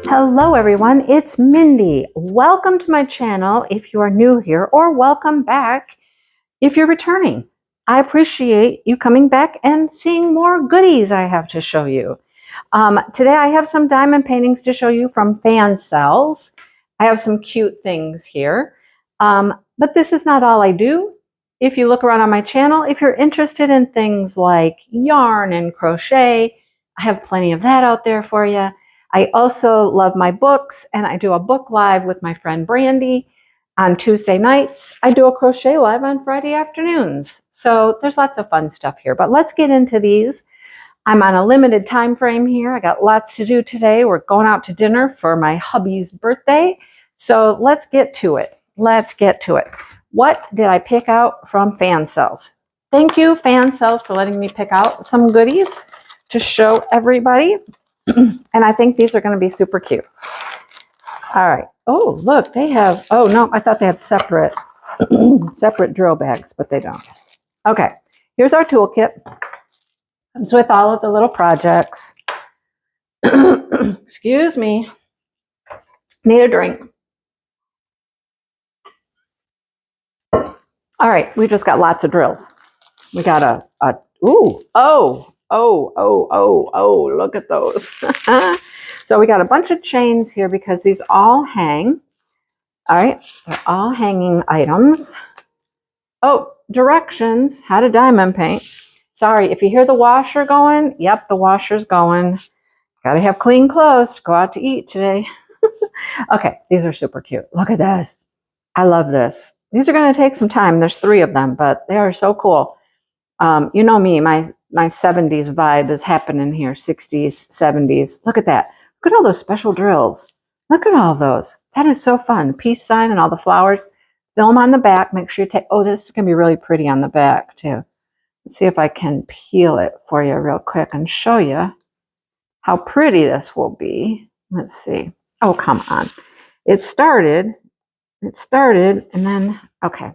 Hello everyone, it's Mindy. Welcome to my channel if you are new here, or welcome back if you're returning. I appreciate you coming back and seeing more goodies I have to show you. Today I have some diamond paintings to show you from Fansells. I have some cute things here, but this is not all I do. If you look around on my channel, if you're interested in things like yarn and crochet, I have plenty of that out there for you. I also love my books, and I do a book live with my friend Brandy on Tuesday nights. I do a crochet live on Friday afternoons. So there's lots of fun stuff here, but let's get into these. I'm on a limited time frame here. I got lots to do today. We're going out to dinner for my hubby's birthday. So let's get to it. Let's get to it. What did I pick out from Fansells? Thank you, Fansells, for letting me pick out some goodies to show everybody. And I think these are going to be super cute. All right. Oh, look, they have, oh no, I thought they had separate drill bags, but they don't. Okay, here's our toolkit. Comes with all of the little projects. Excuse me. Need a drink. All right, we just got lots of drills. We got look at those. So we got a bunch of chains here because these all hang. All right, they're all hanging items. Oh, directions, how to diamond paint. Sorry, if you hear the washer going, yep, the washer's going. Gotta have clean clothes to go out to eat today. Okay, these are super cute. Look at this. I love this. These are gonna take some time. There's 3 of them, but they are so cool. You know me, my 70s vibe is happening here, 60s, 70s. Look at that. Look at all those special drills. Look at all those. That is so fun. Peace sign and all the flowers. Film on the back. Make sure you take, oh, this is going to be really pretty on the back too. Let's see if I can peel it for you real quick and show you how pretty this will be. Let's see. Oh, come on. It started, and then, okay.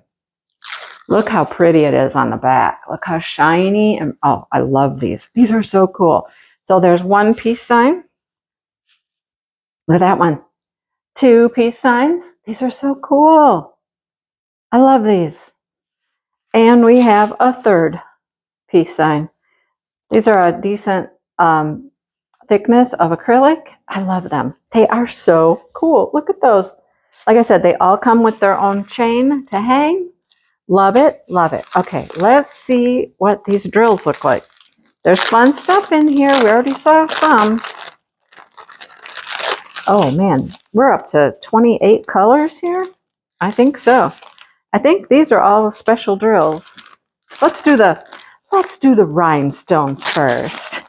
Look how pretty it is on the back. Look how shiny. And oh, I love these. These are so cool. So there's 1 peace sign. Look at that one. 2 peace signs. These are so cool. I love these. And we have a 3rd peace sign. These are a decent thickness of acrylic. I love them. They are so cool. Look at those. Like I said, they all come with their own chain to hang. Love it, love it. Okay, let's see what these drills look like. There's fun stuff in here. We already saw some. Oh man, we're up to 28 colors here. I think so. I think these are all special drills. Let's do the rhinestones first.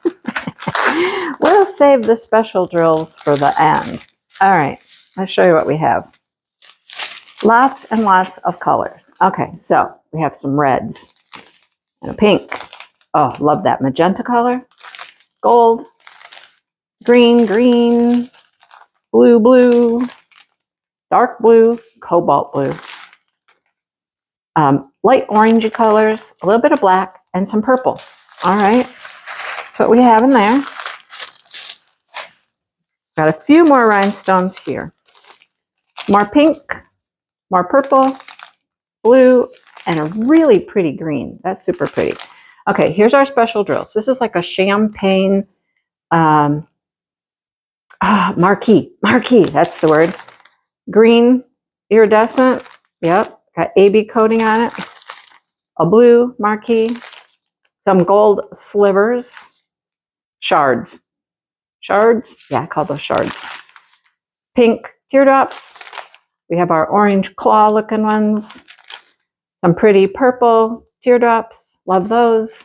We'll save the special drills for the end. All right, let's show you what we have. Lots and lots of colors. Okay, so we have some reds and a pink. Oh, love that magenta color. Gold, green, green, blue, blue, dark blue, cobalt blue. Light orangey colors, a little bit of black, and some purple. All right, that's what we have in there. Got a few more rhinestones here. More pink, more purple, blue, and a really pretty green. That's super pretty. Okay, here's our special drills. This is like a champagne marquee, that's the word. Green, iridescent, yep, got AB coating on it. A blue marquee, some gold slivers, shards, yeah, I call those shards. Pink teardrops. We have our orange claw looking ones. Some pretty purple teardrops. Love those.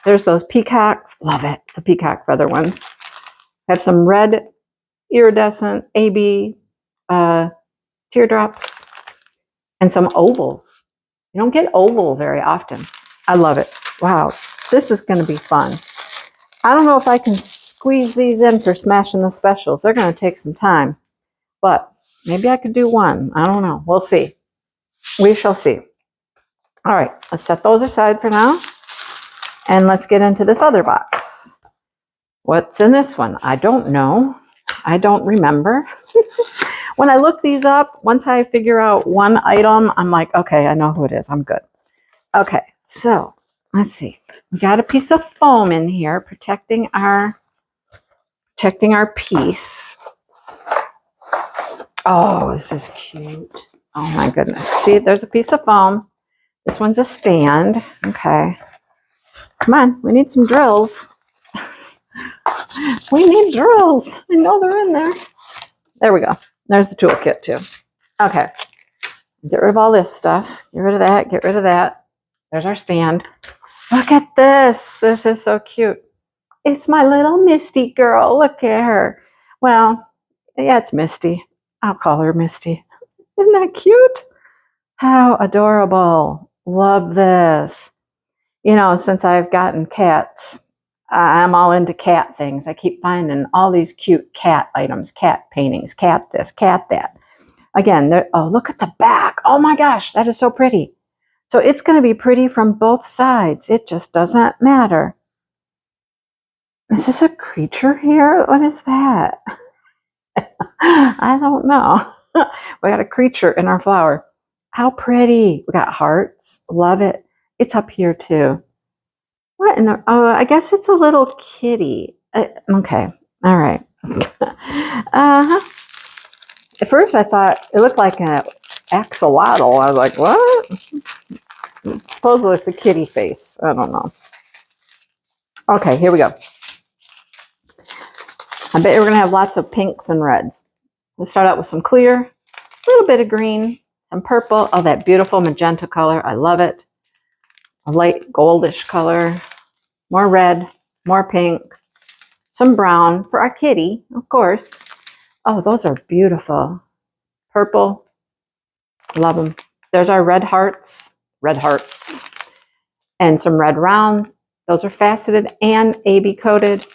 There's those peacocks. Love it. The peacock feather ones. Have some red iridescent AB teardrops. And some ovals. You don't get oval very often. I love it. Wow. This is going to be fun. I don't know if I can squeeze these in for smashing the specials. They're going to take some time. But maybe I could do one. I don't know. We'll see. We shall see. All right, let's set those aside for now. And let's get into this other box. What's in this one? I don't know. I don't remember. When I look these up, once I figure out one item, I'm like, okay, I know who it is. I'm good. Okay, so let's see. We got a piece of foam in here protecting our piece. Oh, this is cute. Oh my goodness. See, there's a piece of foam. This one's a stand. Okay. Come on, we need some drills. We need drills. I know they're in there. There we go. There's the toolkit too. Okay. Get rid of all this stuff. Get rid of that. Get rid of that. There's our stand. Look at this. This is so cute. It's my little Misty girl. Look at her. Well, yeah, it's Misty. I'll call her Misty. Isn't that cute? How adorable. Love this. You know, since I've gotten cats, I'm all into cat things. I keep finding all these cute cat items, cat paintings, cat this, cat that. Again, oh, look at the back. Oh my gosh, that is so pretty. So it's going to be pretty from both sides. It just doesn't matter. Is this a creature here? What is that? I don't know. We got a creature in our flower. How pretty. We got hearts. Love it. It's up here too. What in the, oh, I guess it's a little kitty. Okay. All right. Uh-huh. At first I thought it looked like an axolotl. I was like, what? Supposedly it's a kitty face. I don't know. Okay, here we go. I bet we're going to have lots of pinks and reds. Let's start out with some clear, a little bit of green, some purple. Oh, that beautiful magenta color. I love it. A light goldish color. More red, more pink, some brown for our kitty, of course. Oh, those are beautiful. Purple. Love them. There's our red hearts. And some red round. Those are faceted and AB coated.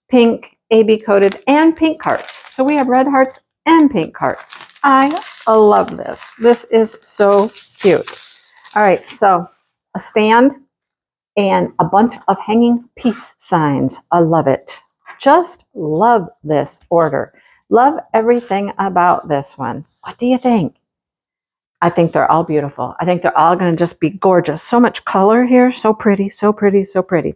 Pink, AB coated, and pink hearts. So we have red hearts and pink hearts. I love this. This is so cute. All right, so a stand and a bunch of hanging peace signs. I love it. Just love this order. Love everything about this one. What do you think? I think they're all beautiful. I think they're all going to just be gorgeous. So much color here. So pretty, so pretty, so pretty.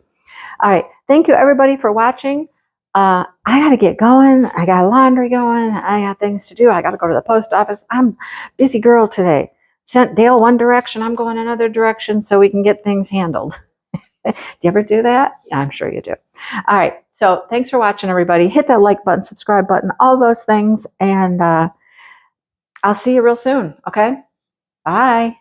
All right. Thank you, everybody, for watching. I got to get going. I got laundry going. I got things to do. I got to go to the post office. I'm a busy girl today. Sent Dale one direction. I'm going another direction so we can get things handled. Do you ever do that? Yeah, I'm sure you do. All right. So thanks for watching, everybody. Hit that like button, subscribe button, all those things. And I'll see you real soon. Okay? Bye.